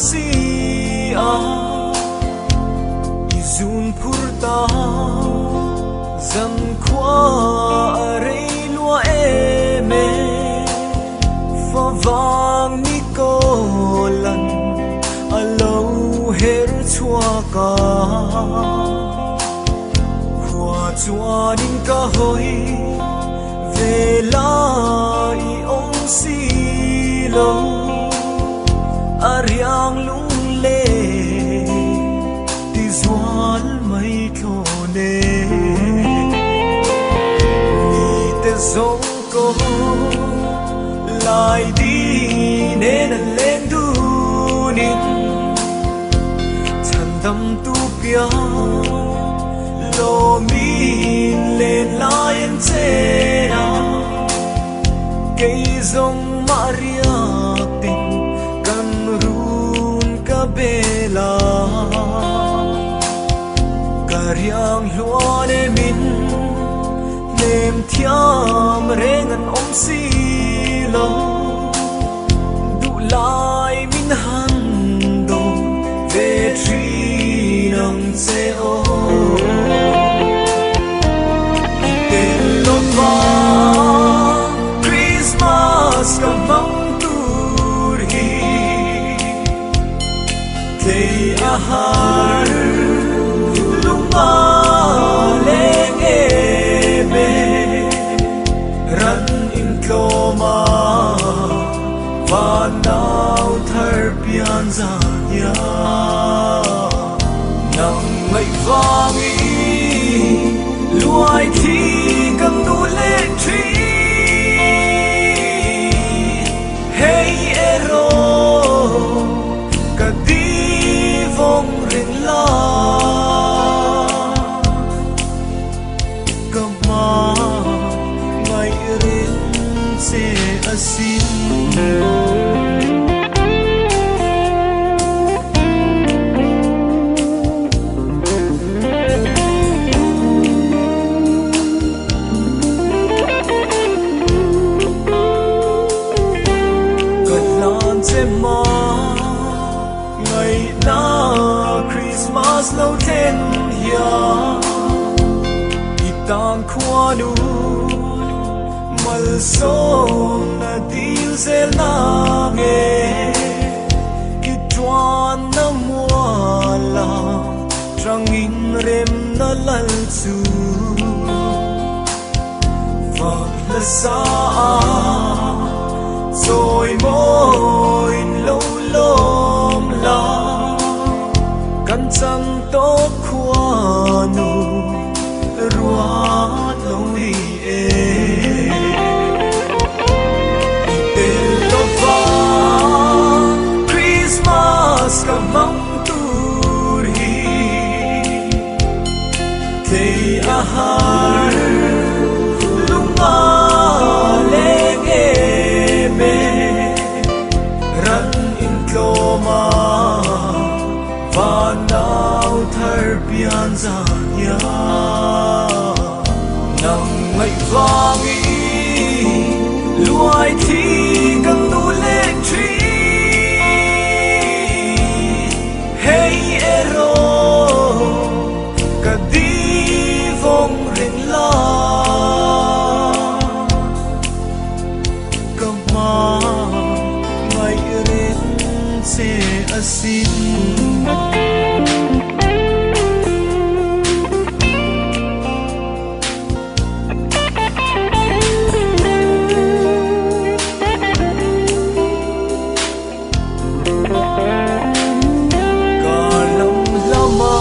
si a izun purta zam khwa are lua eme fa vang ni ko lan alo her chua ka khwa chuanin ka hoi về lại ông si lo ariang lung le ti zual mai khone ni te zong ko lai di ne na len du nin chan dam tu pia lo min le lai en che na cây rong maria tin kan run ka bela karyang luane min nem thiam rengan om si lo du lai min han do ve tri nang se o ka mang tur hi te ahar luma leng ebe ran in kloma van nau thar pian za ya nang mai vangi luai thi kam du le tri hey ero kadi vong ring la kama ngai rin se asin ma ngày na Christmas lâu ten ya itang khwa nu mal so na dil zel na nge kitwan na mwala trăng in rem na lal chu vak la sa rồi môi lâu lom la căn trăng tốt khoa nụ rua lâu đi tên lo va Christmas cả mong tu hi thế ahar luma ran in kloma van nau thar pian za ya nang mai vangi luai thi kan du le tri hey ero kadi vong ring la se asin kalam lama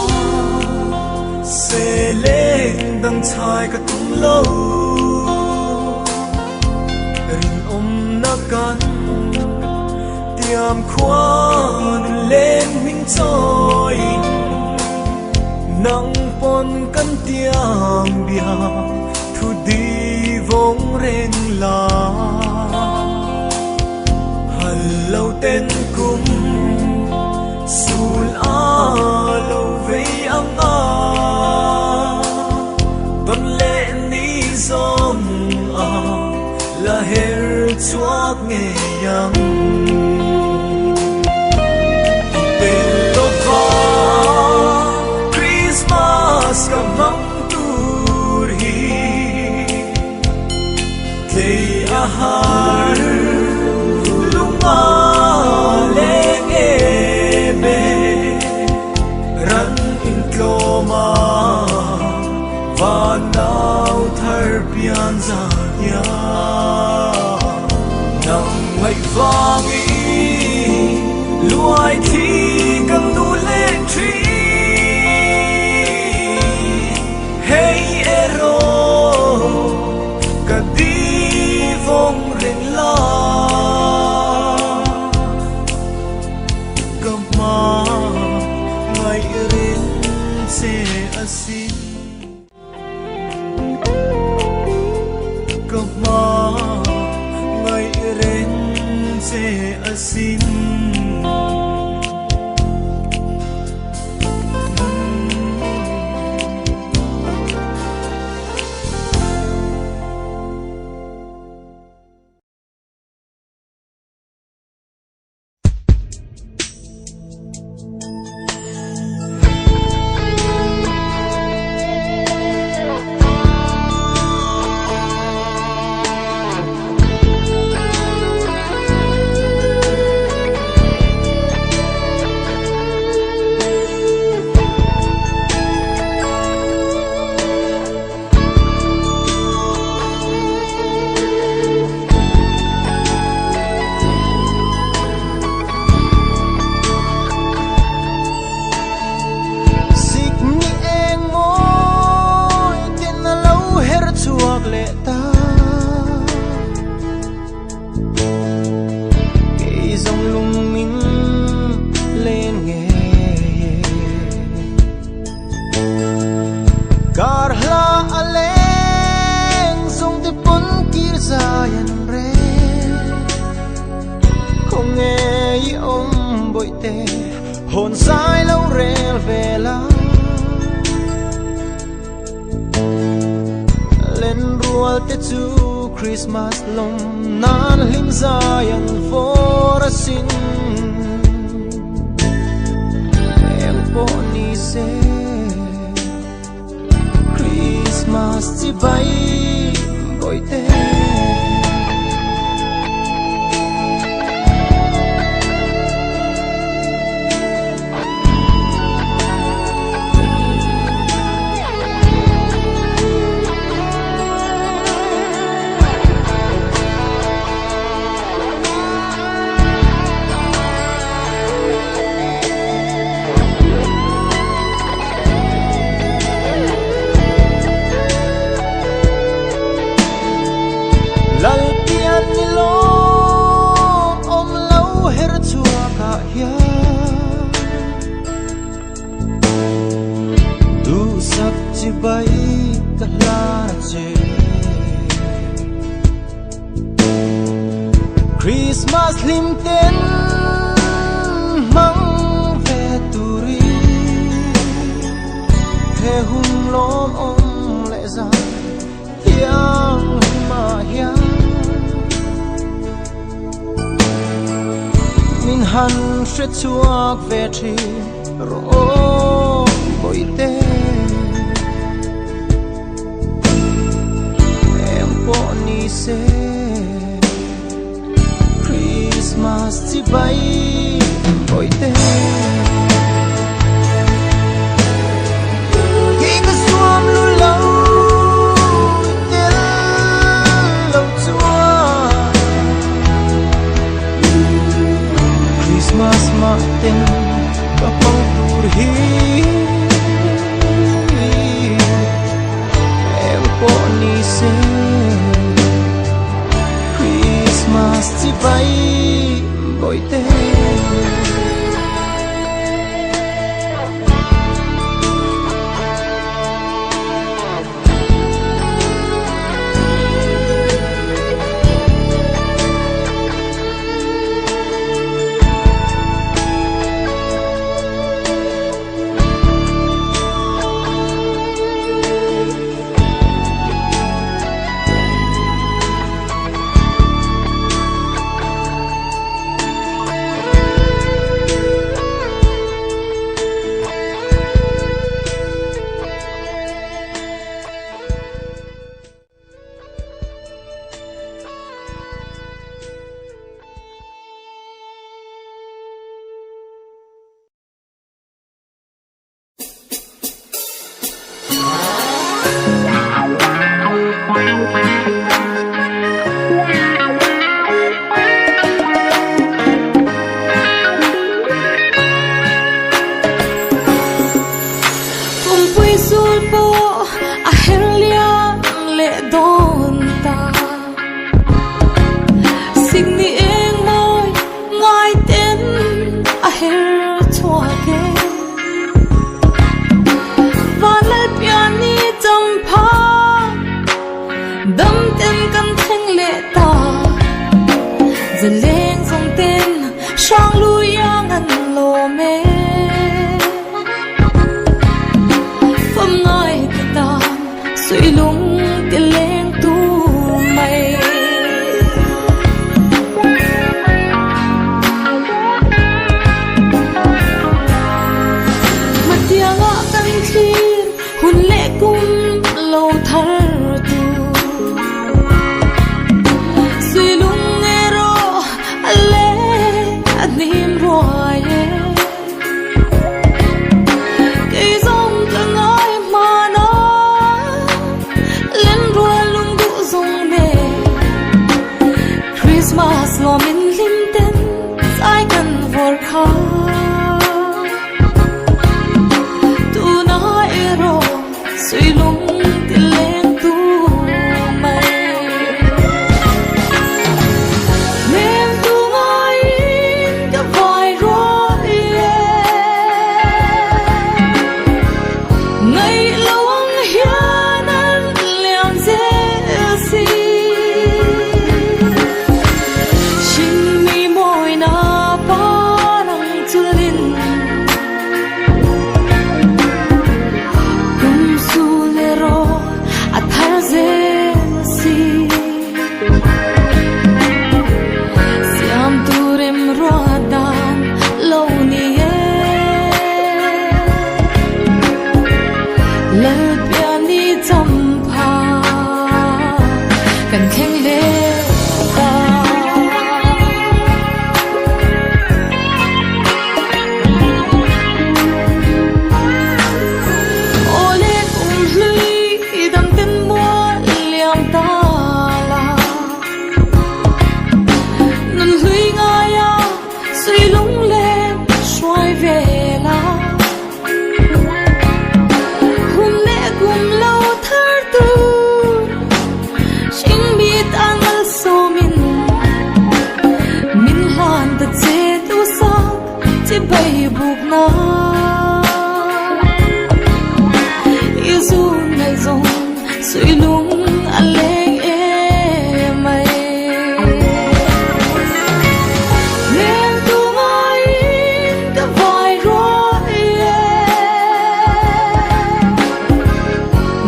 se leng dang chai ka tum lo rin na kan tiam khoan lên minh trôi nắng pon căn tiang bia thu đi vong ren la hal lâu tên cung sul a lâu vây ang a ton lệ ni zong a la her chuak nghe yang asin kama ngay ren se asin hồn sai lâu rel về la lên ruột te chu Christmas lom nan lim zayan for sin em po ni se Christmas chi bay boy te bay cả la che Christmas lim ten mang về turi he hum lom om lệ ra yang ma yang min han sẽ chuak về tri ro boy te se Christmas chi bay boy te khi có xuân lu lâu te lâu chua Christmas ma ten ka pang tur hi em po ni se chỉ bay bội te Và hoài cây rong cả ngài mà nó lên rùa lung đủ rong nè Christmas lo min lim ten sai cần vor kha tu na ero suy lung til lên tu mai mem tu ngai ka vai ro ngày lâu hian an liam dễ si xin mi môi na pa nang tulin kum su le ro at har dễ si siam turem ro dan lâu ni lỡ bia ni chăm pha cần khen lệ ta ô lệ cùng lưới đam tên mua liam ta la nâng lưới ngay à suy lung lên xoay về la cùng lâu thar tu xin biết anh al so min lan ta che tu sa che bay buộc na isu ngày rong suy lung anh lên em mày em tu mai ta vai rồi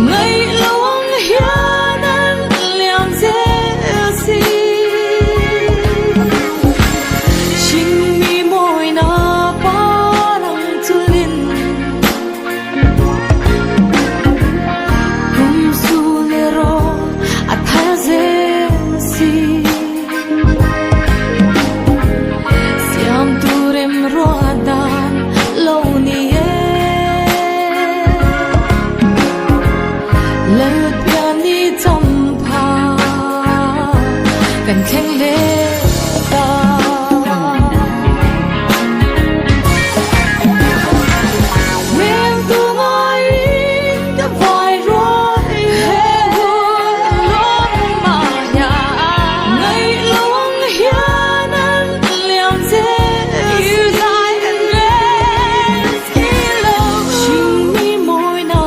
ngày lâu hian an liam dễ si xin mi môi na pa nang tulin kum su le ro at har dễ si siam turem ro dan lâu ni lỡ bia ni chăm pha cần khen lệ ta mem tu ngai ka vai rồi lo ma ya ngày lâu hian an liam dễ yêu dài and rest in love xin mi môi na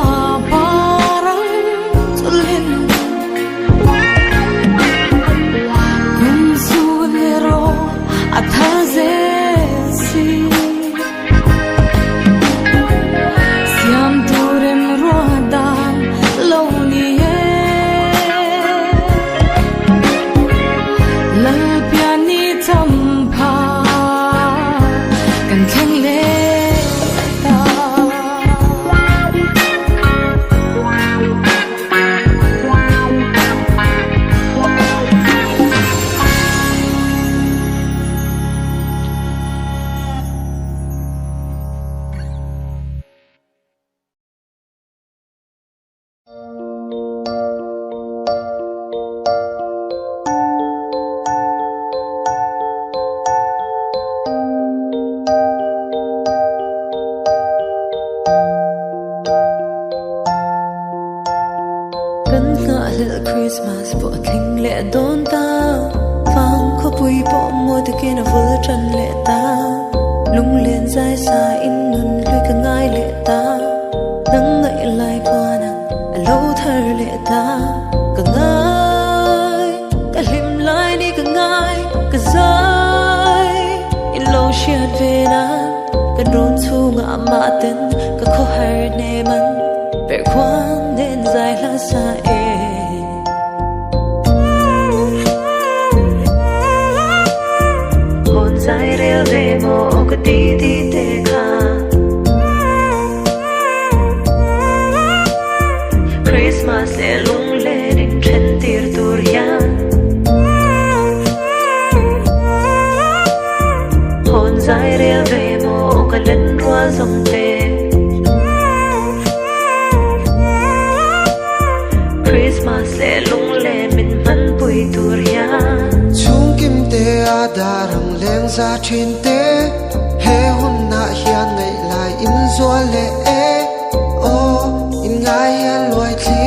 parang tulin kum su le ro at har dễ si siam turem ro dan lâu ni lỡ bia ni chăm pha cần khen lệ ta Gần ngã lệ Christmas bộ thình lệ đón ta vang khó bùi bộ môi từ kia nào vỡ trần lệ ta lung liền dài xa in nôn lùi cả ngai lệ ta nắng ngậy lại qua nàng lâu thar lệ ta cả ngai cả lim lại đi cả ngai cả dài in lâu shiat về nàng cả đốn thu ngã mã tên cả khó hay nề mắn vẻ khoan nên dài lá xa hồn dài rêu về mô có tí tí tê kha Christmas lệ lung lệ đình chân tir turian hồn dài rêu dòng tê Christmas lệ lung lệ mình vẫn bùi turia chung kim te a darang leng za thin te he hun na hian ngai lai in zua le e o in ngai hian loi thi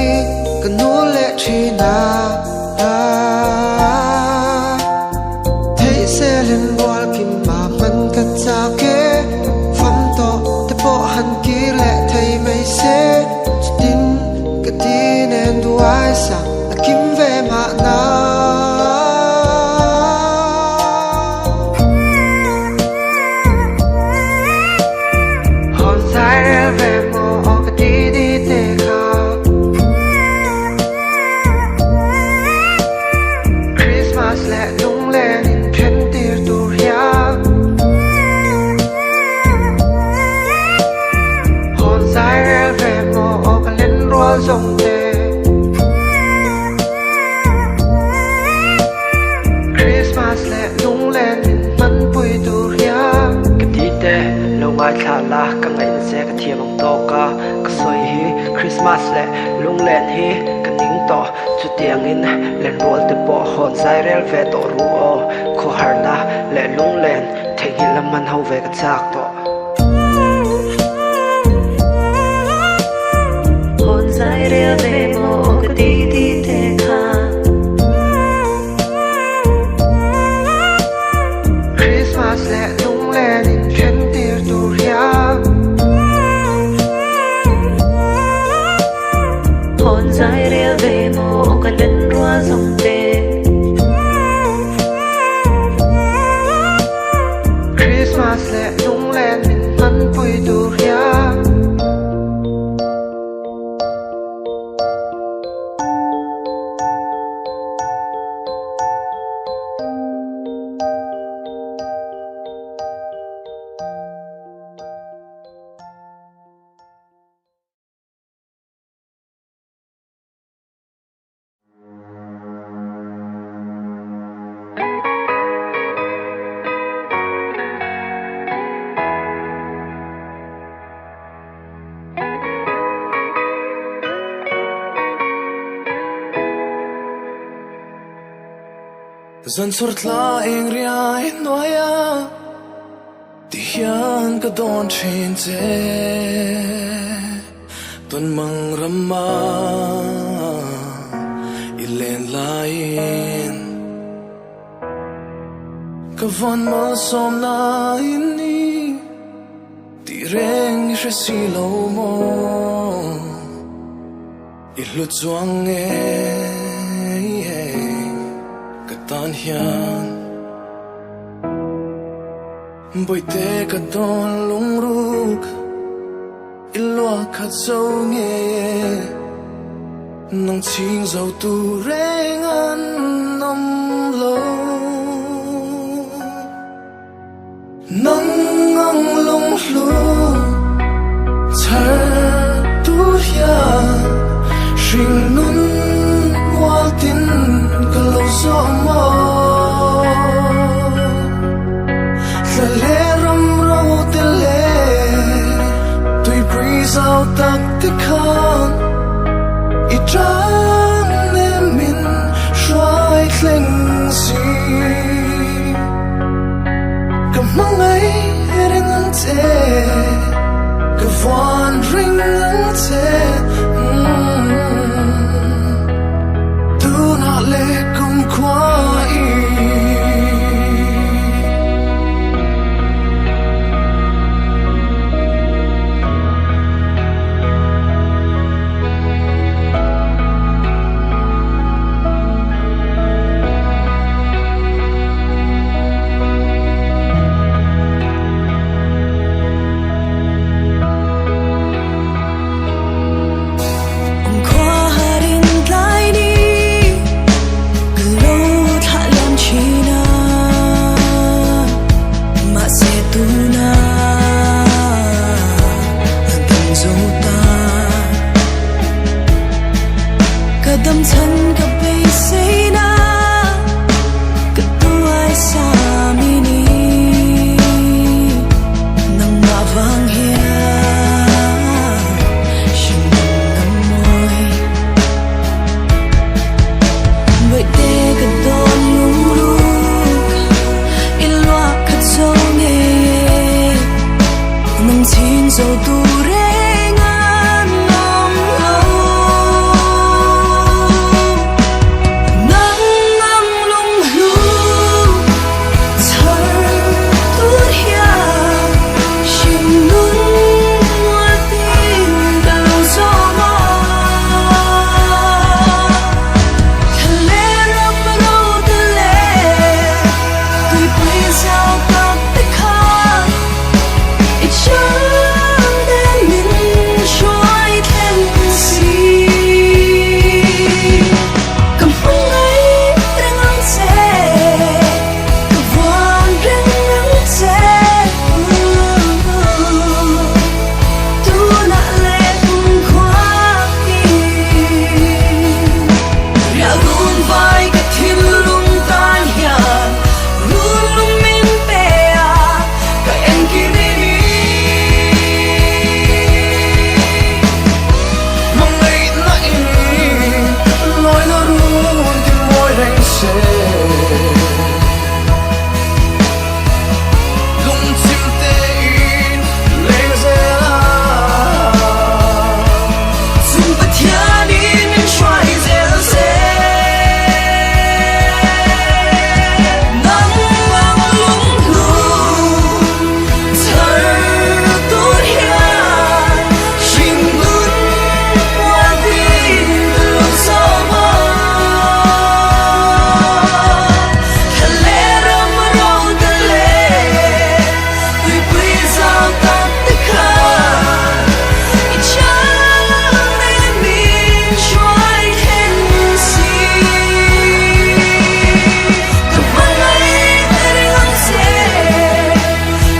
kanu le thina thei se len wal kim ma man ka cha ke fam to te po han ki le thei mai se tin ka tin en duai sa kim ve ma na dòng tê Christmas lệ lung lên mình mắn bùi tu ria cái tí tê lâu ngày thả la cả ngày nó sẽ cái thiệp bằng to ca cái soi hi Christmas lệ lung lên hi cái nín to chút tiếng in lên roll từ bỏ hồn sai rel về tổ ruo khó hở na lệ lung lên thấy hi làm man hậu về cái chắc to Sai ria ve mo ka ti ti te kha Christmas lệ lung lên in khen tir tu ria hồn sai ria ve mo ka len rua dòng tê Christmas lệ lung lên in mắn bùi tu ria Dân sort la ing ria in noya Ti hian ka don chin te Ton mang rama Ilen lain Ka von ma som na ini Ti reng ishe si lo mo Ilut zuang tan hian boi te ka don lung ruk ilwa khat zo nge nong ching zo tu reng an nom lo nong ngong lung hlu char tu hian shing nun wal tin ka lo zo mo le ram ro te le tui breeze out tak te khan I tran ne min shwai thleng si ka mangai ring an te ka van ring an te do not let come quiet dầu tu rê ngan lòng lâu nắng nắng lung lu thar tuốt hia xin nun mua tin đầu gió mơ thề lắm đâu thề tôi bây giờ tập tích khăn ít chẳng đến mình trôi thêm gì cầm phong ấy đang ngắm xe cầm vòng đang ngắm xe tu nạ lệ cùng khoa ya luôn vai cái thiên lung tan ya luôn luôn min pe à cái em kia đi mong ngày nãy lối nó luôn tìm môi đánh xe lung chim tê in lên xe la zum bất thia đi mình xoay dễ dễ nắng vàng lung lung thar tuốt hia xin nun qua tin từ gió mơ thề lẽ râm râu thề lẽ tôi bây giờ tập tích khăn ít chẳng nên mình trôi thêm gì cầm phong ấy đang ngắm xe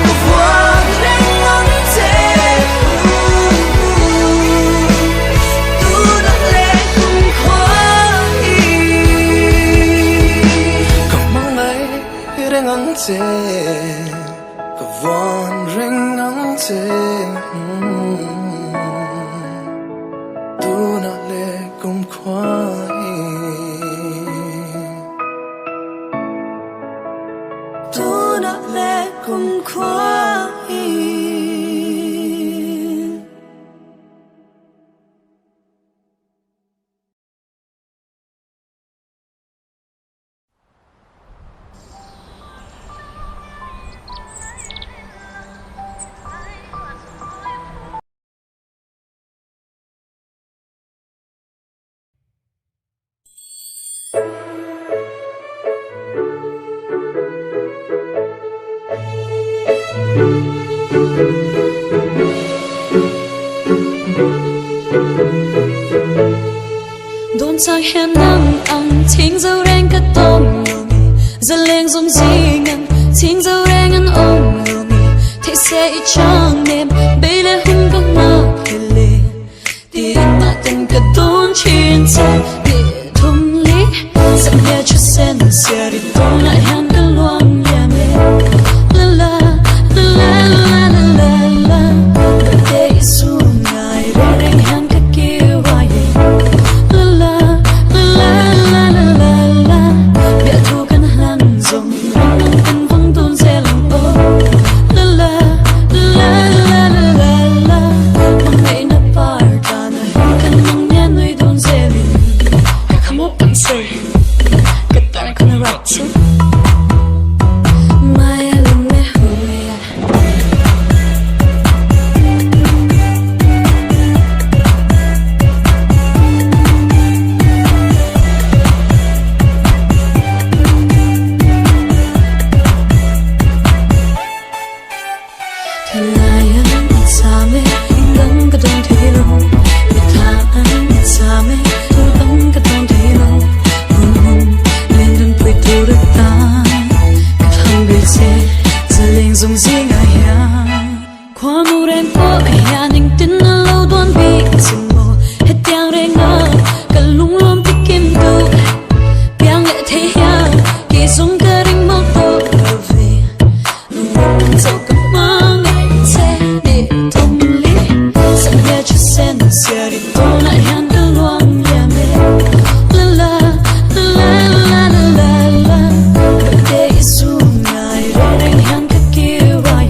cầm vòng đang ngắm xe tu đã lệ cùng khoa cầm mong ấy đang ngắm xe cầm vòng đang ngắm xe tu nạ lệ cùng khoai tu đã lệ cùng khoa đồn sang hem nắng ăn thiên dâu đen cất tôm giờ lên giống gì ngăn thiên dâu đen ăn ôm thì sẽ chẳng em bây giờ hung có ngờ lệ tiền mà tình cất đồn trên xe để thông lý sẽ nghe chút sen sẽ đi tôm lại hàng cái loang nhà mẹ la la la la la la la để xuống ngày để đánh hàng cái kia vài la la la la la la la biết thu căn hàng rộng nắng tình vắng tuôn xe lòng ô la la la la la la la mong ngày na parta na kan mong nghe người tuôn xe đi không một bằng xe cái tay con rap xuống mai lần mẹ hồi thế lại anh xa mê đắng cái đông thế lâu để tha anh xa mê tôi đắng cái đông thế lâu lên đừng quay tôi được ta cái thằng bị xe giờ lên dùng gì ngài ya qua mù đen qua ya nhưng tin là lâu đoán bị chìm mồ hết tiếng đen ngơ cả lung lom thích kim cương tiếng lệ thế ya kỳ dùng cái đinh mong tôi về nung dâu cầm mơ ngày xe để thông lý sẽ nghe chút sen sẽ đi tôi lại hàng cái loang nhà mẹ la la la la la la la để xuống ngày để đánh hàng cái kia vài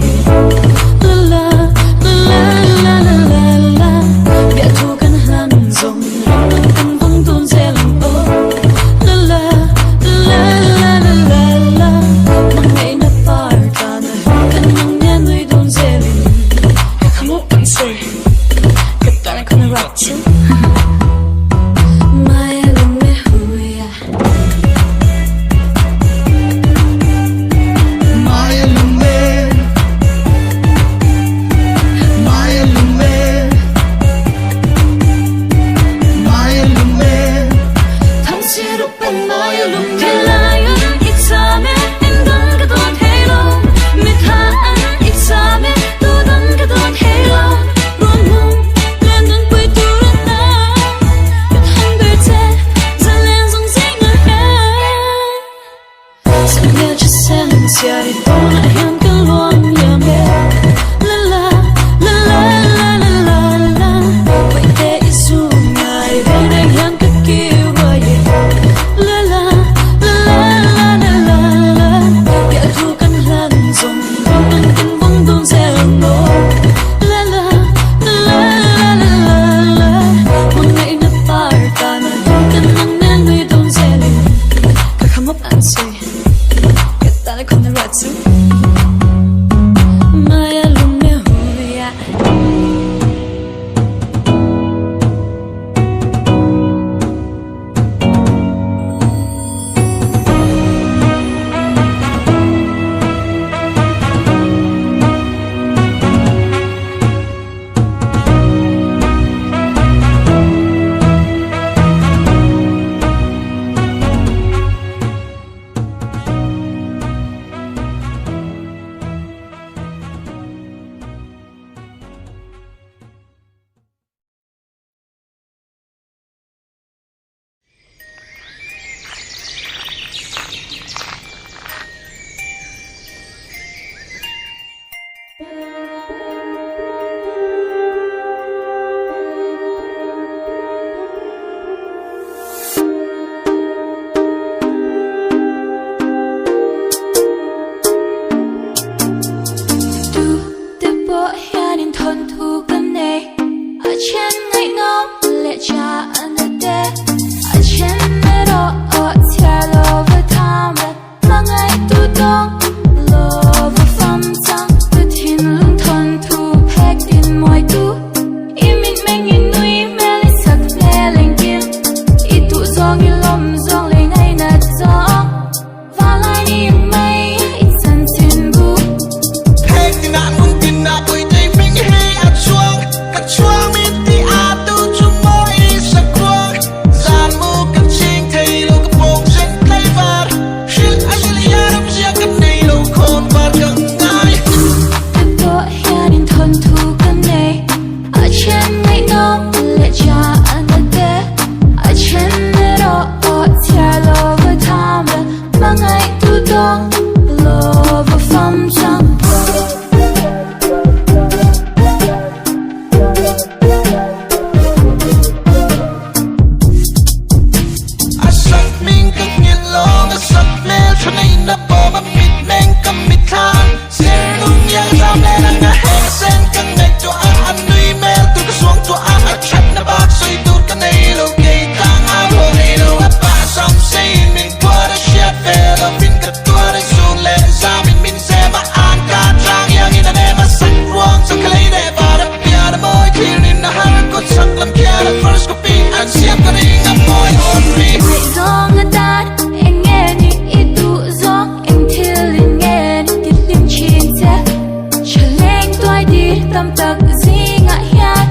tam tak zinga hiat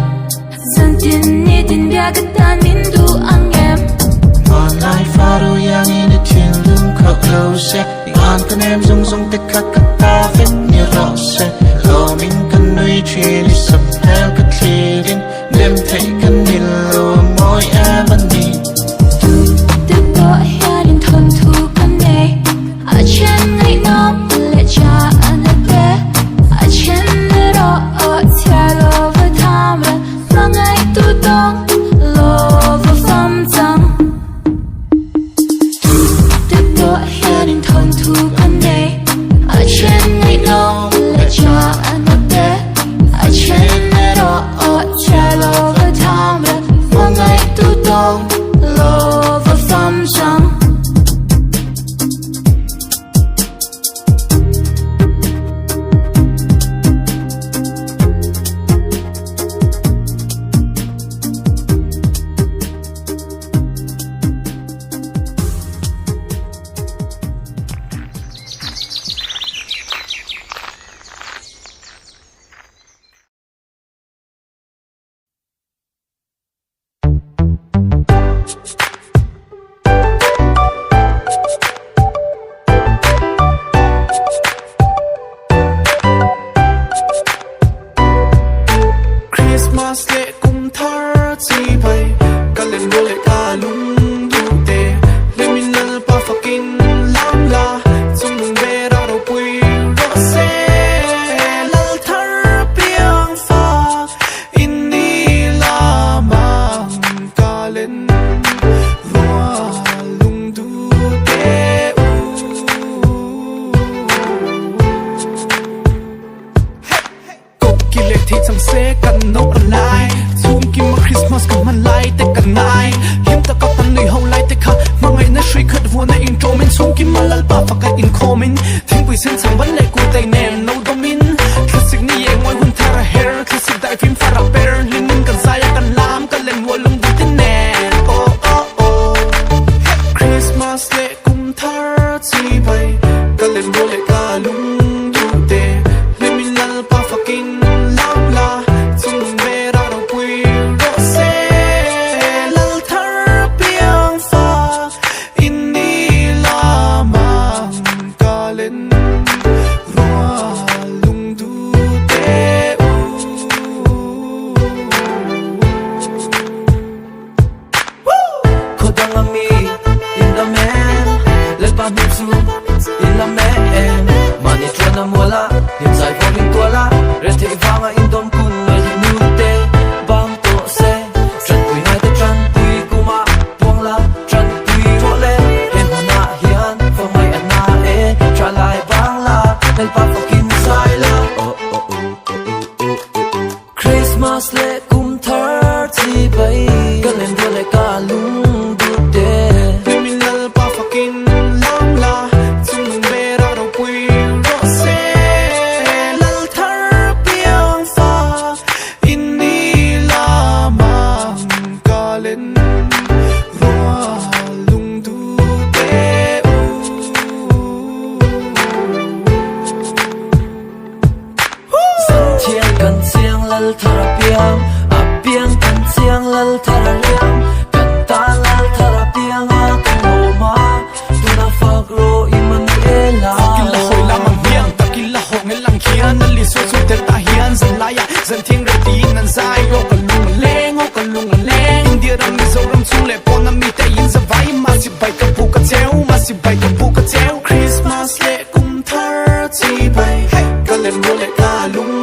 zantin ni din bia gatan min du ang em Malay faru yang ini tindung kok lose Ian kan em zung zung te kat ta fen ni rose Lo min kan nui chili sap hel kat lidin Nem te kan nilo moi amani Được bỏ hiarin thon thu kan ne a chen ngai nom le cha an te a chen ne ro o tia love tham ma ngai tu dong love fam chang Được bỏ hiarin thon thu kan ne a chen ngai nom le cha an te a chen ne ro o tia love tham ma ngai tu dong love fam chang Christmas le kum thar chi bai kalen bole ka lung du te le min nal pa fucking lam la chung nung be ra ro pui ro se lal thar piang fa in ni la mang kalen ro lung du te Kile thi chang se kan no lai zum ki ma Christmas kan man lai te kan nai him ta ka pan nei ho lai te kha ma ngai na shui khat vo na in to men zum ki ma lal pa fa ka in khomin thing pui sen chang ban le ku te nen no domin classic ni ye ngoi hun thara hair classic dai film fara per ling kan sa ya kan lam kan len wo lung du tin nen oh oh oh Christmas le kum thar chi bai kan len wo le ka lung du te le min lal pa fucking Christmas le kum thar chi bai kalen bole ka lung du te criminal pa fucking lam la chung be ra ro pui ro se lal thar piang fa in ni la mang kalen ro lung du te Chiang kan chiang lal thara piang a piang kan chiang lal thara liang kan ta lal thara piang a kan lo ma tu na fak ro Emmanuela takila hoi la mang hiang takila ho ngel lang khian na li so chu tel ta hian zan la ya zan thing re ti nan sai ro kan lung leng india ram mi zo ram chu le pon na mi te in za vai ma si bai ka pu ka cheu ma si bai ka pu ka cheu Christmas le kum thar chi bai kalen ro le ka lung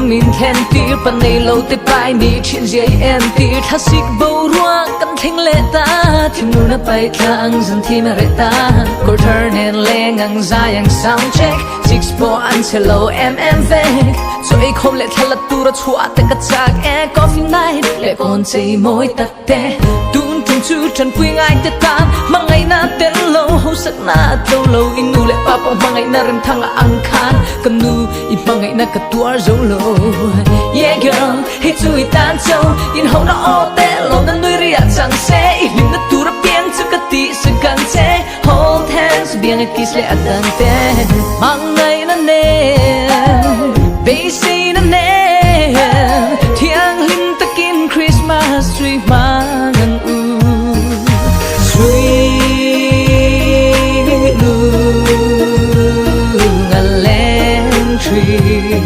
lung min khen tir pan nei lo te pai ni chin je em tir thasik bo ruang kan thing le ta thim nu na pai thang zan thi ma re ta ko turn and leng ang zayang sound check six po an hello mm vek so ei khom le thala tur chua te ka chak e coffee night le kon chei moi tak te tun tun chu chan pui ngai te tan mangai na ten lo ho sak na to lo in nu le pa pa mangai na rim thang ang khan kam nu I mangai na ka tuar zo lo yeah girl hey chu I tan so in ho na o te lo na nui ria chang se I lim na tur piang chu ka ti sa kan che hold hands biang a kiss le adan te mangai na ne Basi na ne Tiang lim takin Christmas tree mangan u Sweet lung a len tree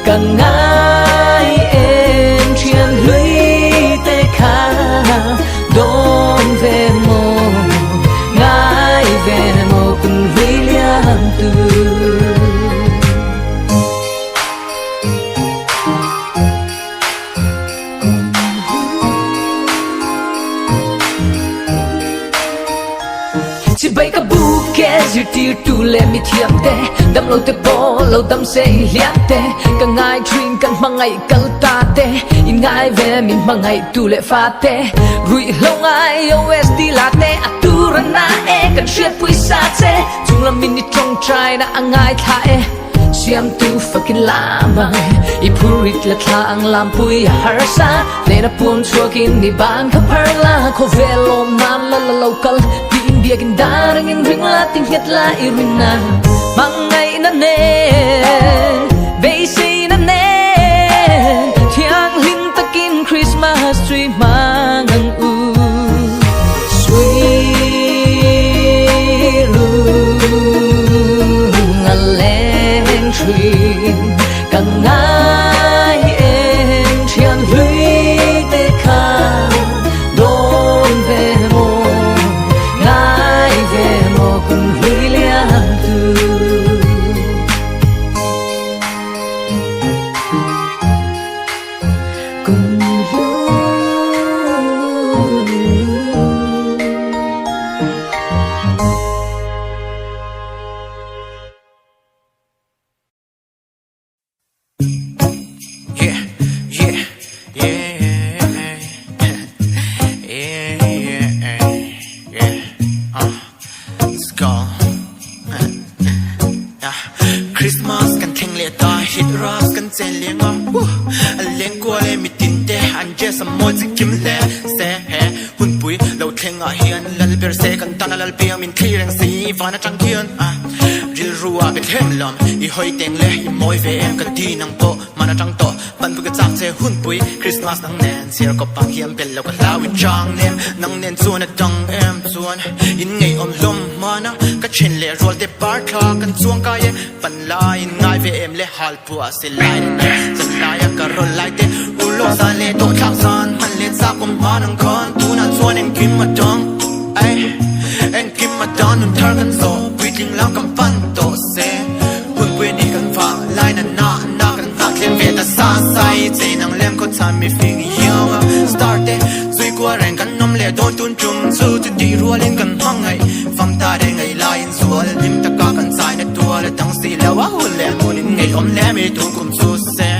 Kan ngai em chian lui te ka Don ve mo Ngai ve mo kun vi liam tu Bay ka bouquet you dear to let me thiam te dam lo te po lo dam se liam te ka ngai dream kan mangai kal ta te in ngai ve min mangai tu le fa te rui lo ngai OSD la te atura na e kan shit pui sa te chung la min ni trong trai na angai tha e siam tu fucking lama I purit la thang lam pui har sa le na pun chuakin ni bang ka perla ko velo man la la local Dia gindarang in ring lating hit la irina mangai na ne Basi na ne Tiang lim takin Christmas tree mangang u Sweet lung a len tree Kang ngai en tiang lui te ka Don ve mo Christmas kan thing le ta hit ras kan chen lenga leng ko le mi tin te an je sam mo chi kim le se he hun pui lo thenga hian lal ber se kan tan lal piang min thireng si vana tang kian ril ruwa be them lam I hoi teng le I moi ve em kan ti nang po mana tang to ban bu ka chak che hun pui Christmas nang nen sir ko pang hiam bel lo ka lawi chang nem nang nen chuan a dang em chuan in ngei om lom mana ka chen le rol te par tha kan chuang ka ye pan lai ngai ve em le hal pu a se lai na san lai ka rol lai te u lo sa le to chak san man le sa kum ma nang kon tu na chuan en kim ma dang ai en kim ma dan un thar kan so breathing lang kam pan to se hun pui ni kan fa lai na na kan fa klem ve ta sa sai che nang lem ko chan mi fing yang start te zui kwa ren kan nom le don tun chum chu tu di rualin kan hangai fam ta de ngai lai in sual lim ta ka kan sai na tua le tang si la wa hu le mun in ngai om le mi tu kum su se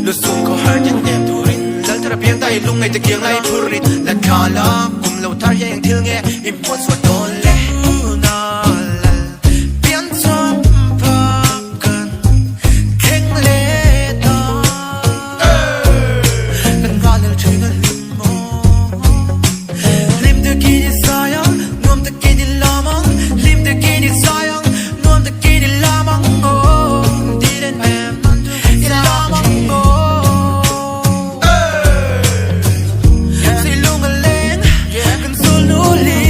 lu sum ko har jen dem turin lal tra piang tai lung ngai te kiang lai purit la khala kum lo tar yang thil nge im pot so don le na lal pian chom pa kan keng le ta kan va le chin lim mo lim de ki ni sayang nom de ki ni lamang lim de ki ni sayang nom de ki ni lamang oh didn't have lamang oh say lung a len kan sul no li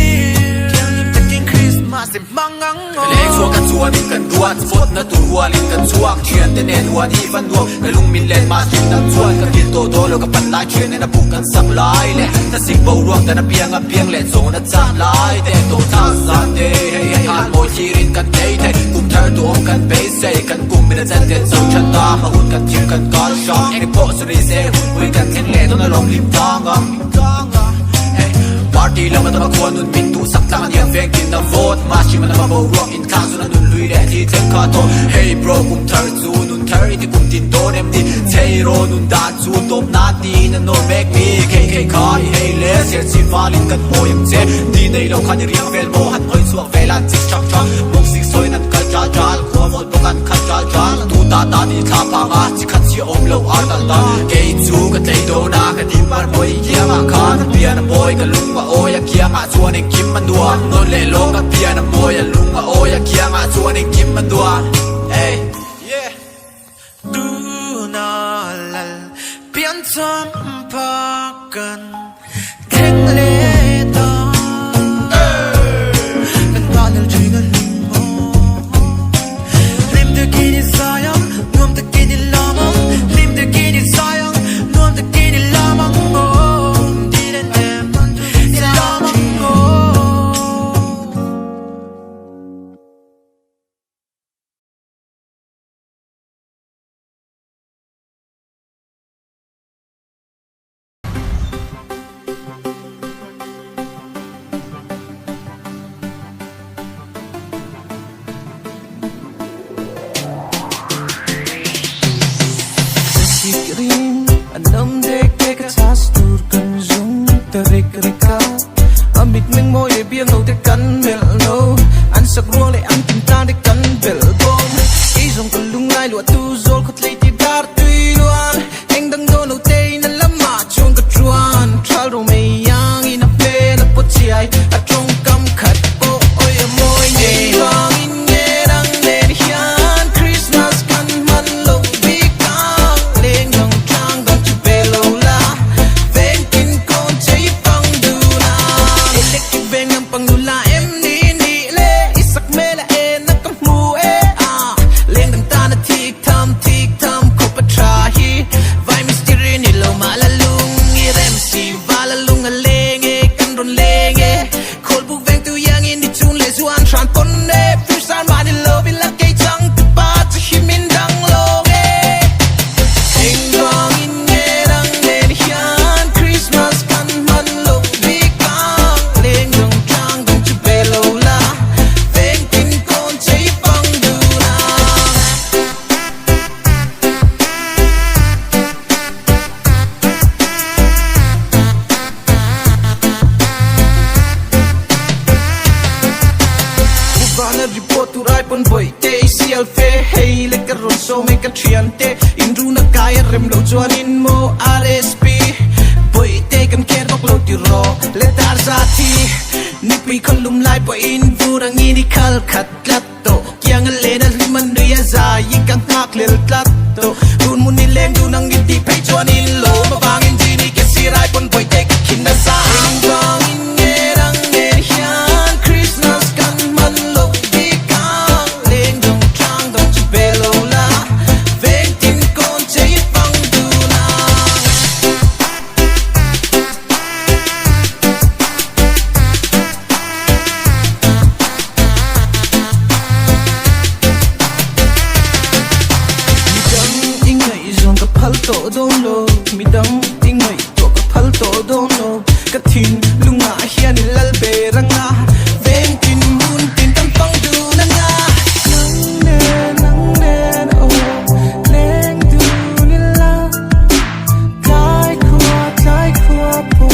lim de ki Christmas de mangang oh le chua kan chua min kan ruat fot na tu hualin kan chuak thian te nen huan hi van nuam ka lung min len ma sim na chuan ka kil to lo ka pan lai thian na pu kan sak lai le na sing bo ruang ta na piang a piang le zo na chak lai te to ta san te hey ha หันมวยชีรินกันเทเทกุมเธอตัวอมกันเบสเซกันกุมมีแต่เจ็ดสุดชะตามาหุ่นกันทิมกันก้อนช็อตไอ้โปสุริเซหุ่นคุยกันเทงเล่ต้องอารมณ์ริมท้องอ่ะปาร์ตี้แล้วมันต้องมาควรนุ่นมินตูสักตั้งยังเฟียงกินนะโวตมาชิมันมาโบร็อกอินข้างสุนันนุ่นลุยแดดที่เทงคาโต Hey bro กุมเธอจูนุ่นเธอที่กุมตินโตเนมดีเทโรนุ่นดานจูตบนาดีนั่นโนเมกมีเคเคคอย Hey let's hear si falling กันโหยังเจดีในเราคันเรียงเวลโมหันหอยสวกเวลาจิกชักชักมงสิกซอยนั่นกันจ้าจ้าขวบหมดกันขัดจ้าจ้าตูตาตาดีท่าพังอาจิขัดเสียอมโลอาร์ตันตาเกยจูกันใจโดนากันดิมารบอยเกียงอาคารเปียนบอยกันลุงว่าโอยเกียงอาชวนเองกิมมันดัวนนเล่โลกันเปียนบอยลุงว่าโอยเกียงอาชวนเองกิมมันดัวเอ้ย ดูน่าลัลเปลี่ยนจำพากันแข่งเล่ต่อกันตาเลือดจีกันลิมโมลิมตะกี้นี่สายงนวมตะกี้นี่ลามังลิมตะกี้นี่สายงนวมตะกี้นี่ลามังโอ้ดีเด่นเด่นนี่ลามังโอ้ Sikrim anam dek dek tas tur kan zung terik reka amit meng mo ye biang no te kan mel no an sak ro le an tin ta de kan bel bom i zong kan lung lai lo tu zol khot le ti dar tui luan eng dang do no te na lama chung ka chuan tral ro me yang in a pe na pot chi ai a trong kam khat po oi moi ne wang in nge dang ne hian Christmas kan man lo bi kang leng dong chang dong chu be lo la ven kin kon chei pang du na electric ven ngam pang nu la em ni ni le isak me la e na kam mu e a leng dang ta na tik tham ko pa tra hi vai mystery ni lo ma la lung i rem si va la lung a leng e kan ron leng e kol bu ven tu yang in di chun le zuan tran pon e fish san ma ni lo bi la ke chang tu pa chi himin dang lo e eng dong in nge dang ne hian Christmas kan man lo bi kang leng dong chang dong chu be lo la ven kin kon chei pang du na Buvana report tu rai pon boy te sial fe hey le karon so me ka triante inru na kaya rem lo chuan in mo RSP boy te kan ker bok lo ti ro le tar za ti ni pi khol lum lai po in vurang ni khal khat lat to kyang le na liman du ya za yi kan ngak le lat to dun mun ni leng du nang ti pe chuan in lo ma bang in ji ni ke si rai pon boy te kin na sa bang in nge rang ne hian Christmas kan man lo bi kang leng dong chang dong chu be lo la ven tin kon chei pang du na midang ingay zong ka phal to don lo midang ingay to ka phal to don lo ka thin lunga hian in lal be ranga ven tin mun tin tam pang du na nga nang ne oh leng du ni la tai khua po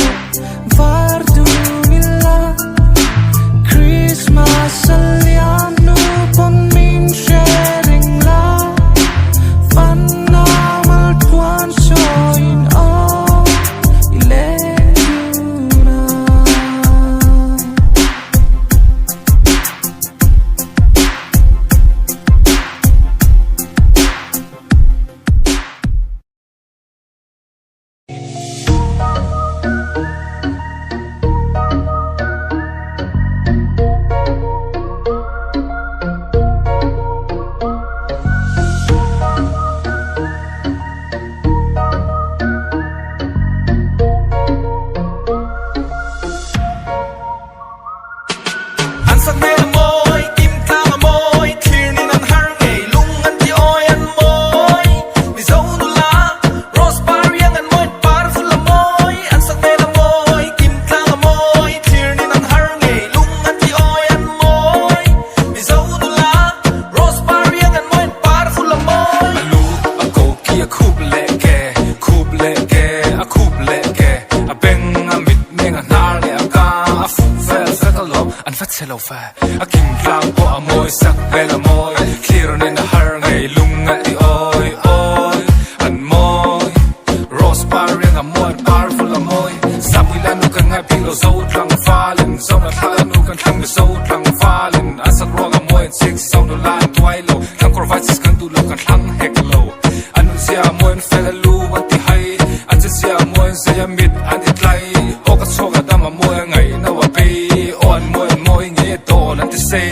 var du ni la Christmas aliam nu pon min sharing la fan na mal tuan so in oh ile du na An sak me moy lo fa a king klang po a moi sak bel a moi clear on in the har ngai lung ngat ti oi oi an moi rose bar ring a moi powerful a moi sabila nu kan ngai pilo zo tlang fallen zo na tha nu kan thang zo tlang fallen asak ro a moi six sound lo lan twai lo kan kor vai kan du lo kan thang hek lo anu sia moi fel lu wat ti hai an sia moi sia mit an ti tlai o ka choga dam a moi ngai na wa pe on moi nge to lan ti say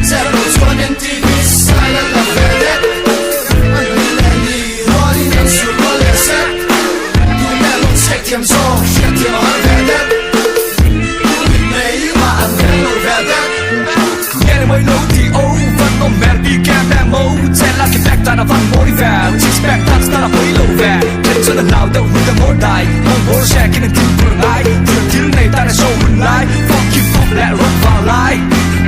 Zero die มองโบแชร์กินถึงตัวไงถึงในตาในโชว์หุ่นไล่ fuck you fuck และรถฟ้าไล่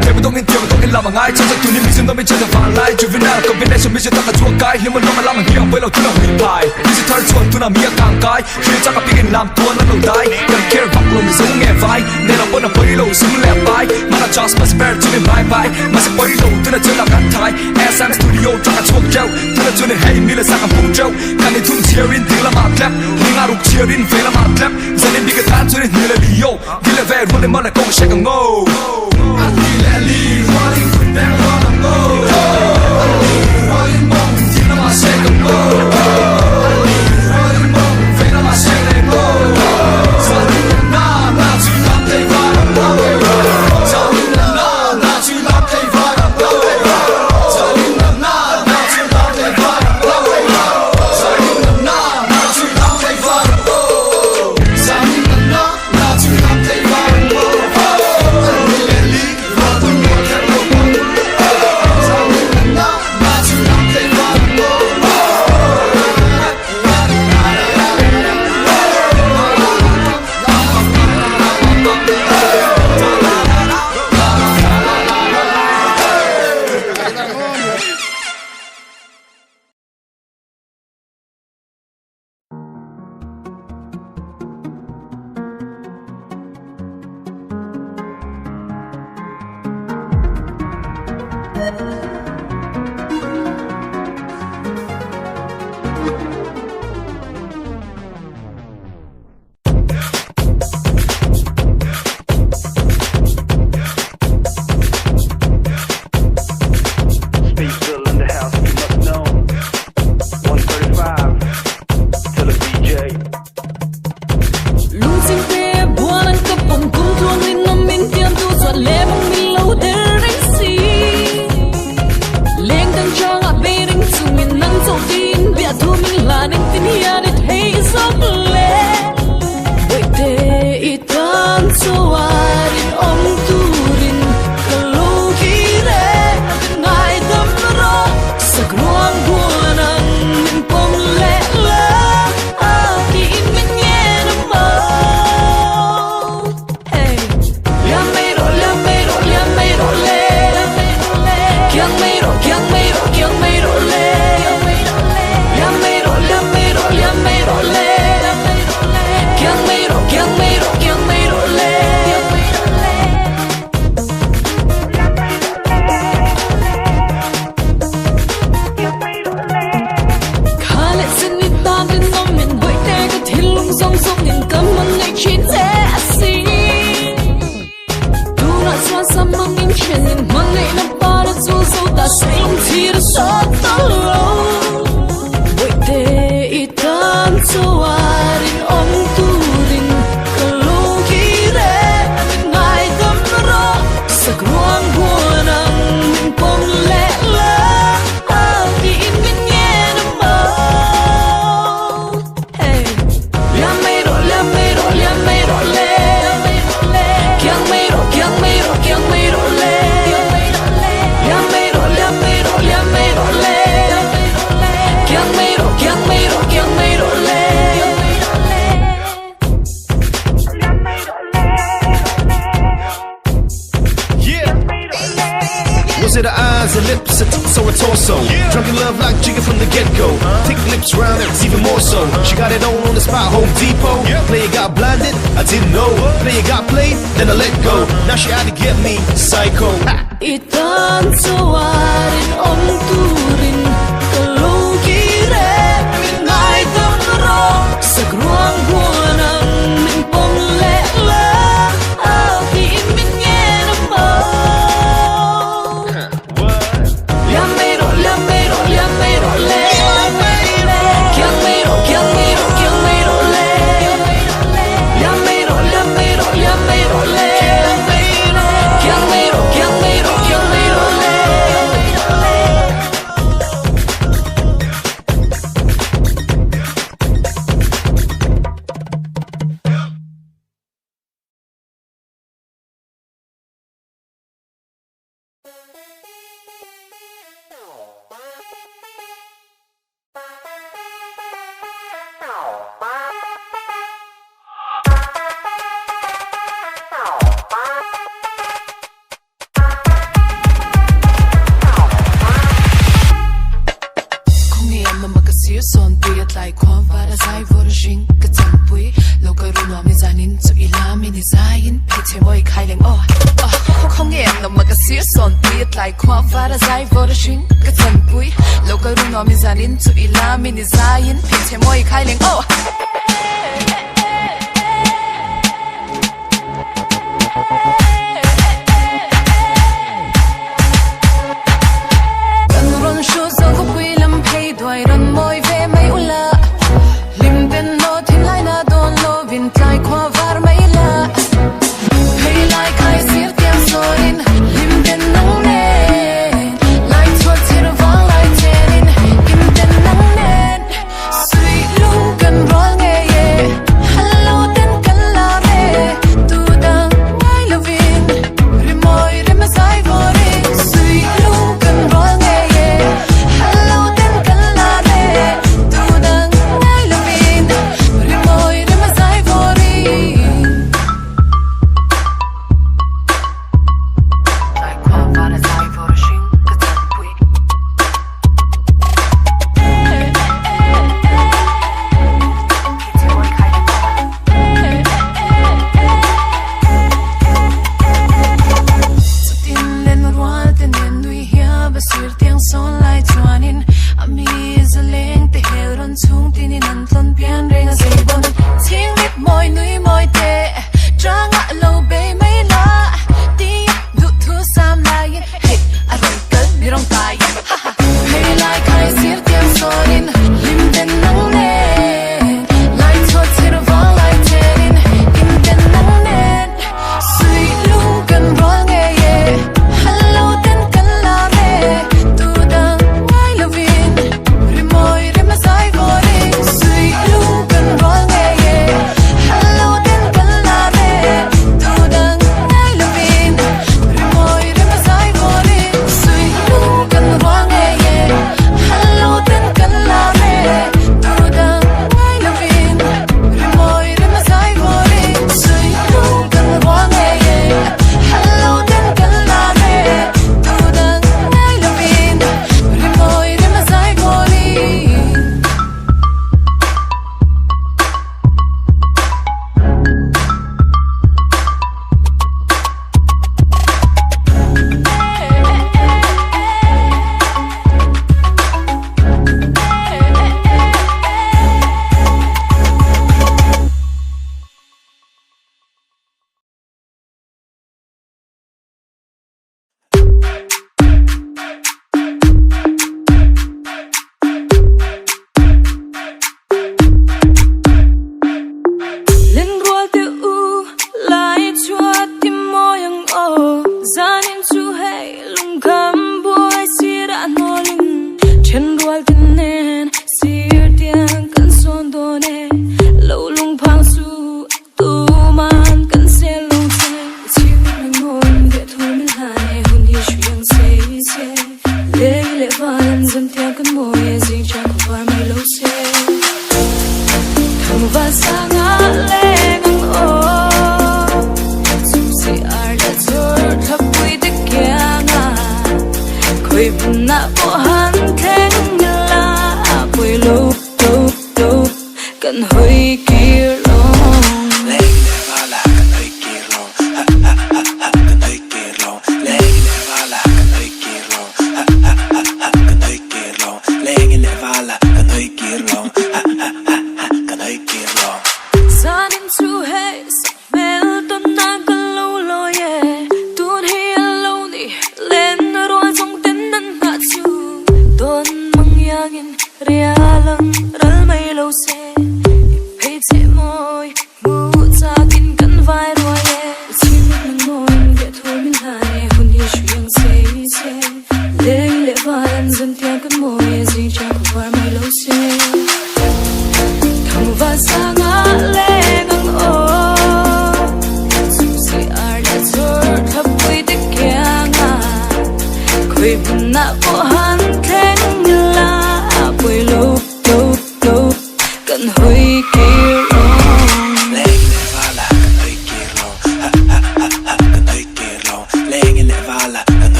เทปต้องกินเที่ยวต้องกินลำง่ายฉันจะตัวนี้มีสิ่งต้องไม่เชื่อจะฟ้าไล่ juvenile combination ไม่ใช่ตั้งแต่ชั่วกายเฮียมันต้องมาลำเฮียไว้เราทุนเราหินพายดิจิทัลชวนทุนมีอาการกายคือจากกับพี่กินลำตัวนั้นเราได้ยัง care ฟังลมมีสิ่งแง่ไฟในเราบนเราไปเราซึ่งแหลมไปมัน just my spare ที่ไม่บายบายมาสักไปเราทุนเราเจอหลักการไทย SM studio จากกับช่วงเจ้าทุนเราจุนให้มีเลยสักกับพุ่งเจ้าการในทุ่มเชียรินถึงละมาแคลปมึงอารุกเชียรินเฟละมาแคลปจะเล่นบิ๊กตาจุนนี่เลยลีโอดิเลเวอร์วันนี้มันเลยคงเช็คกันโง่อันนี้แหละลีrunning down on the road running more ที่ละมาเช็คกันโง่ running more เฟละมาเช็คกันโง่จะเล่นหน้าจุดรับได้ฟ้ากับโง่จะเล่นหน้าจุดรับได้ฟ้ากับโง่จะเล่นหน้าจุดรับได้ฟ้ากับโง่จะเล่นหน้าจุดรับได้ฟ้ากับโง่จะเล่นหน้าจุดรับได้ฟ้ากับโง่Was it her eyes, her lips, her tits, or her torso? Drunk in love like Jigga from the get-go. Thick lips, round lips, even more so. She got it on the spot, Home Depot. Player got blinded, I didn't know. Player got played, then I let go. Now she out to get me, psycho. Itan sawarin om turin kalau kira minai tamro sagruang buanang min pom lela api min ngena mo Lamero lamero lamero le Kyang mero le Lamero lamero lamero le Kyang mero like kwam para sai vorjing ka champui loka runo mi zanin chu ilami ni zain phe moi khaileng oh không em no ma ka sir son pit like kwam para sai vorjing ka champui loka runo mi zanin chu ilami ni zain phe moi khaileng oh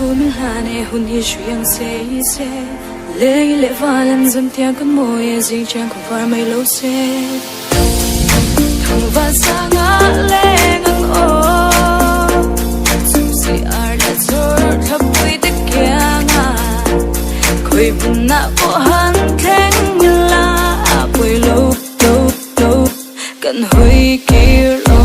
thôi mình hai ne hun hi shuang se le valan zum tiang con moye jing chang ko var mai lo se thang va sang a leng ang o zum si ar la zor thap pui de kyang a koi bun na ko han theng la pui lo kan hui ki long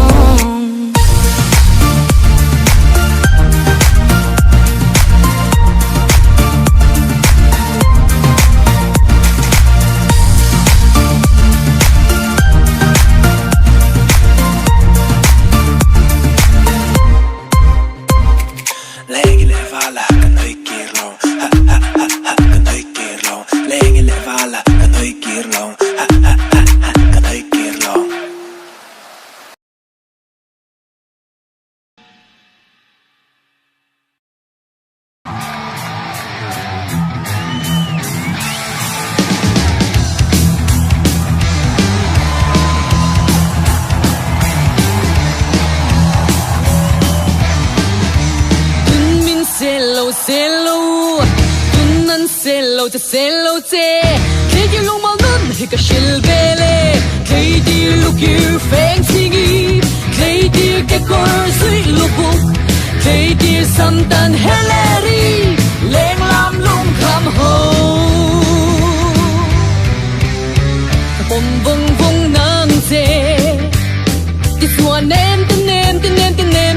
จะเซลโลเจเคยยืนลงมาลุ่นให้กับชิลเบเล่เคยดีลูกยืนแฝงซิงีเคยดีแกกอร์ซุยลูกบุกเคยดีสัมตันเฮเลรีเล่งลำลุ่มคำโฮปมวงนางเจที่ส่วนเนม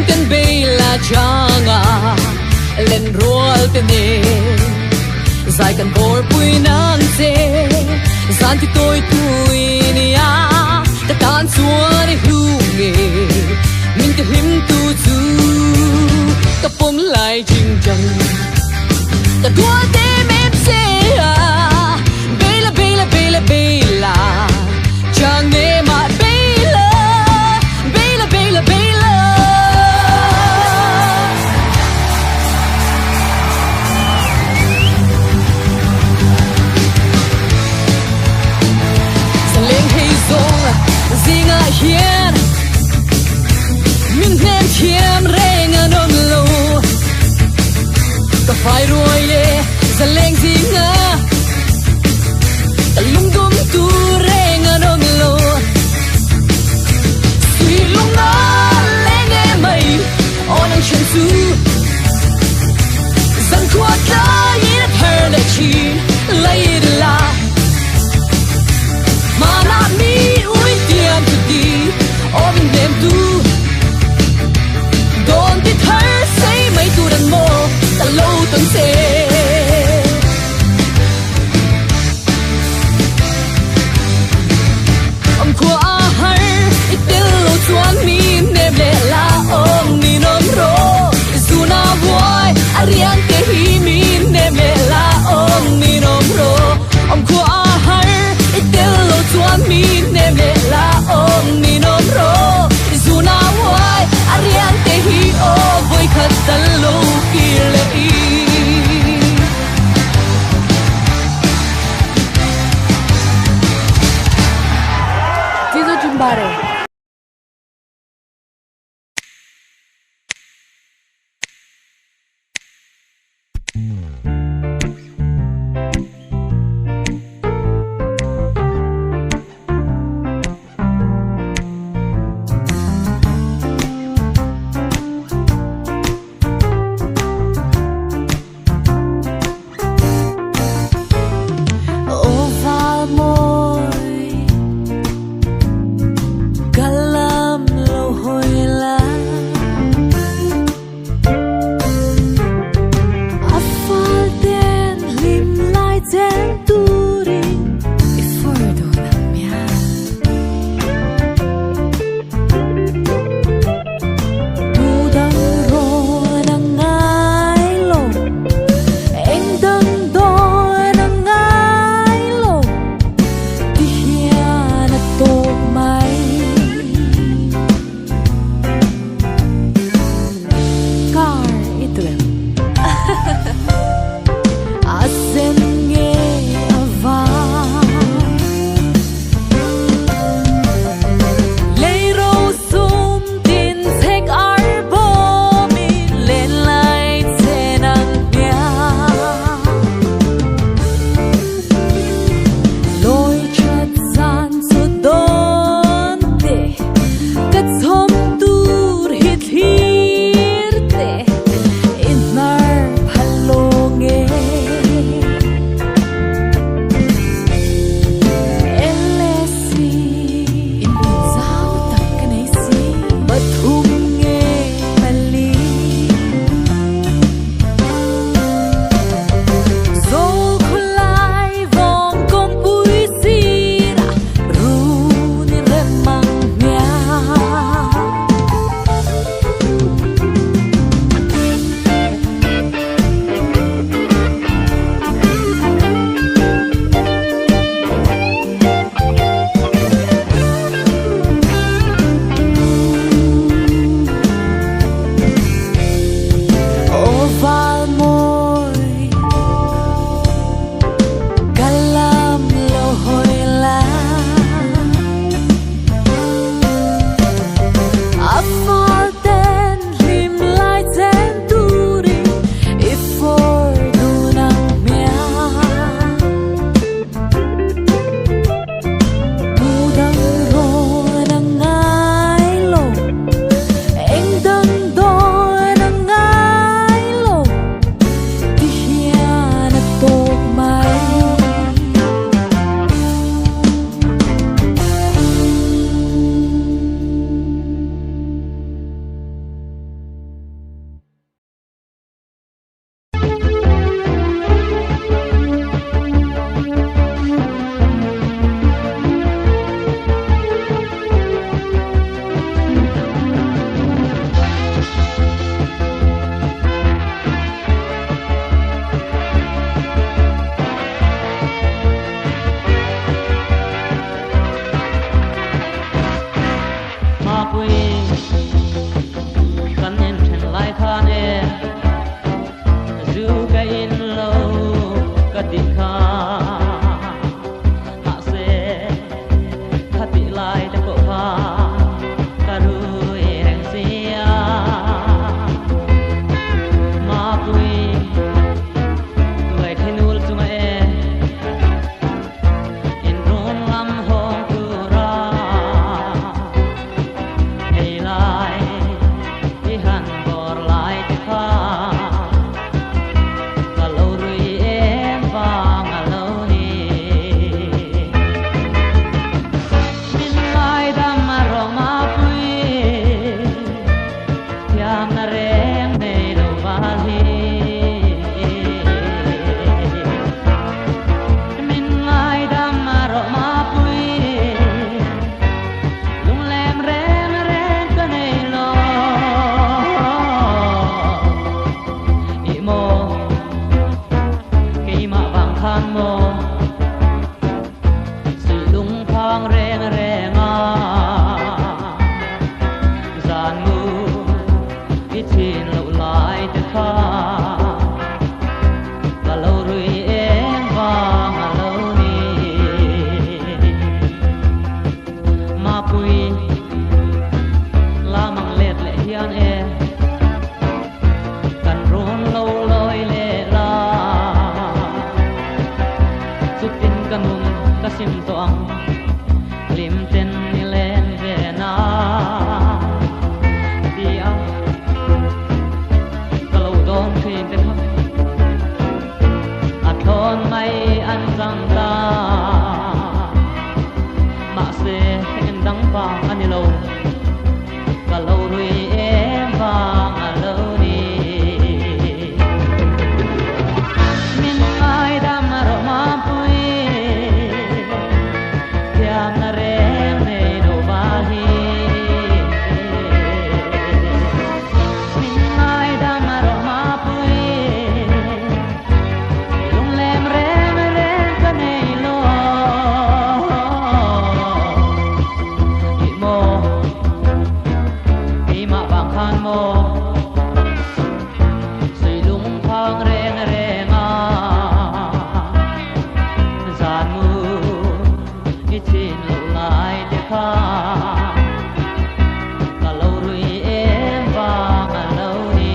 กันเบลาจางาเล่นรัวกันเนdài cần bồi bụi nan dê gian thì tôi thui nia ta tan xua để hưu nghề mình ta him tu du ta bom lại chinh chân ta đua tem em dê bela chẳng nghe mà bela zinga hiền mình nên chiêm reng anh ôm lâu ta phải rồi ye za leng zinga ta lung dum tu reng anh ôm lâu suy lung na leng em mày on ang chen su zan qua ta yết her la chi lay la mà na mi tiêm tu đi ôm đêm tu đón đi thấy say mấy tu đàn mô ta lâu tuần xe ít xin lâu lại từ kha và lâu rồi em và lâu đi mà bùi la mang lệ lệ hiền em cần run lâu lối lệ la chút tin cần mùng cả sim toang lim ten ni lên về na dia kalau don khi te khắp at thon mai an răng ta mà se en dang pa ani lo kalau rui em và lâu đi min ai đam ro ma pui tiam na re ne no ba hi min ai đam ro ma pui lung lem re ka nei lo i mo i ma bang khan mo sui lung phang reng reng a zan mu i chin lo lai te kha ka lo rui em va ma lo ni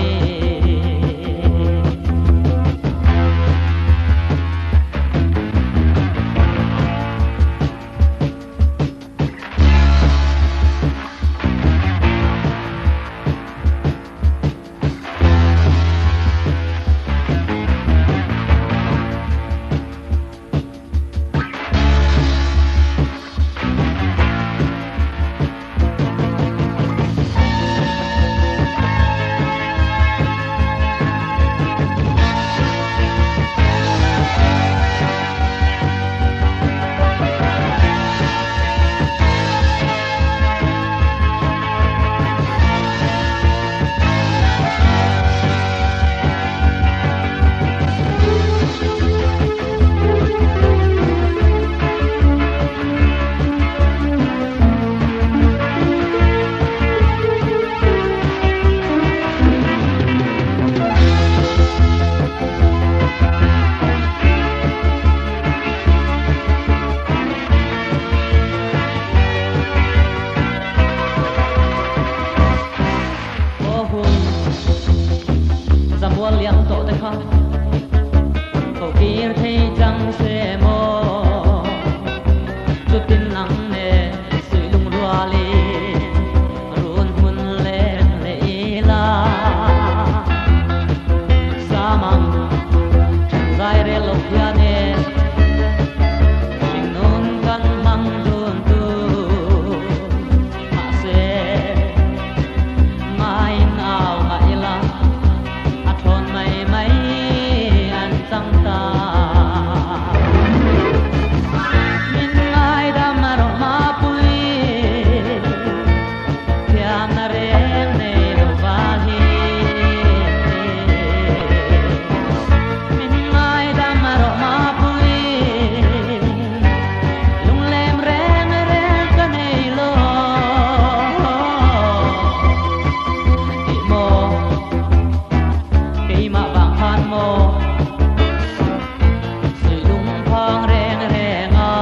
zamual liang to te kha ko kir thei chang se mo chutin nang ne sui lung rua li run hun le le la samang zai re lo ya ne ling nun kan mang dun tu ma se mai nào mai la thon mai mai an sang ta min ai da maro ma pui thiam na reng nei no va hi min ai da maro ma pui lung lem reng reng ka nei lo i mo cây mà vàng phan mô sui lung phang reng reng a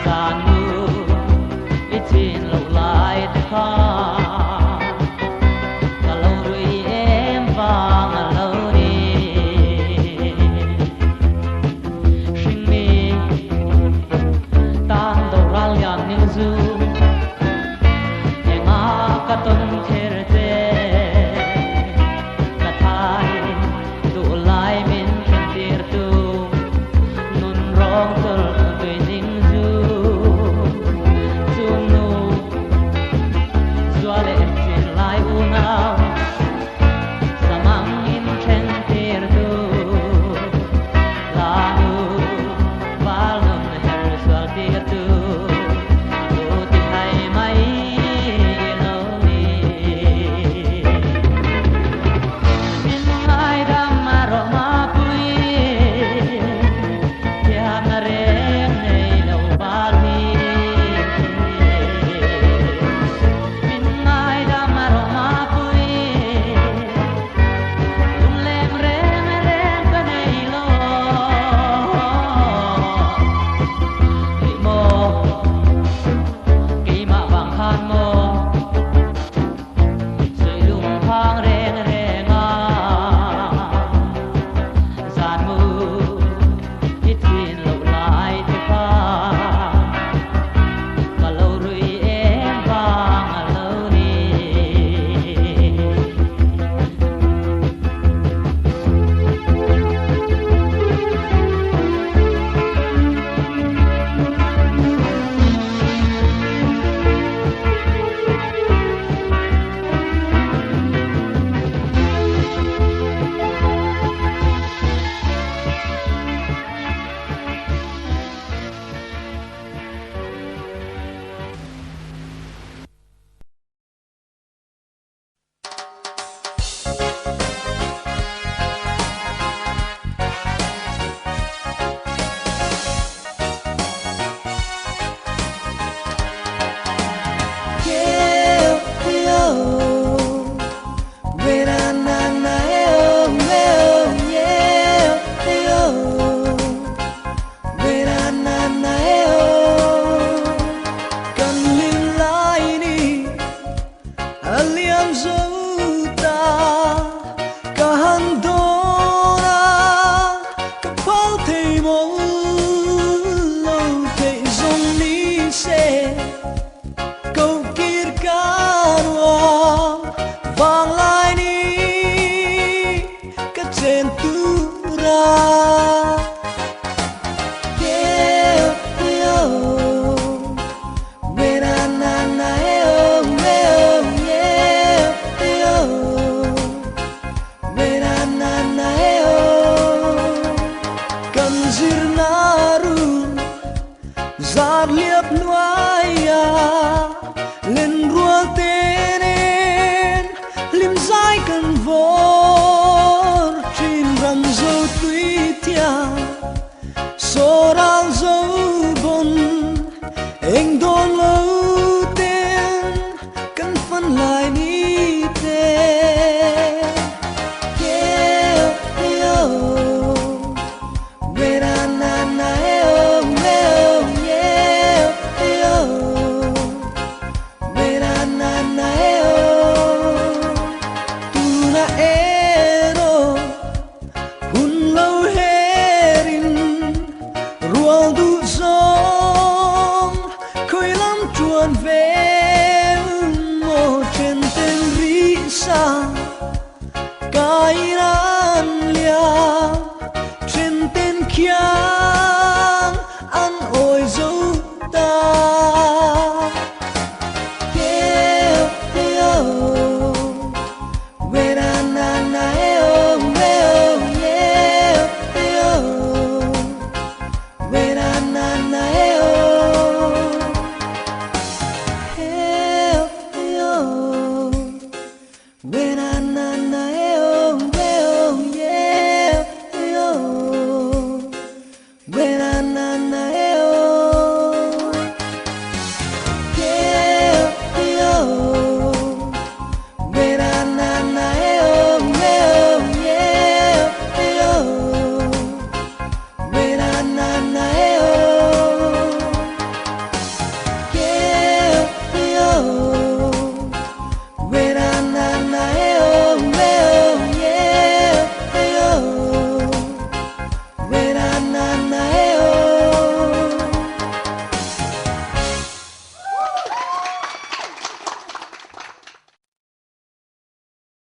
zan mu i chin lo lai te kha ka lo rui em vang a lo ni sing mi tan do ral yang ning zu enga ka ton kher te tu ai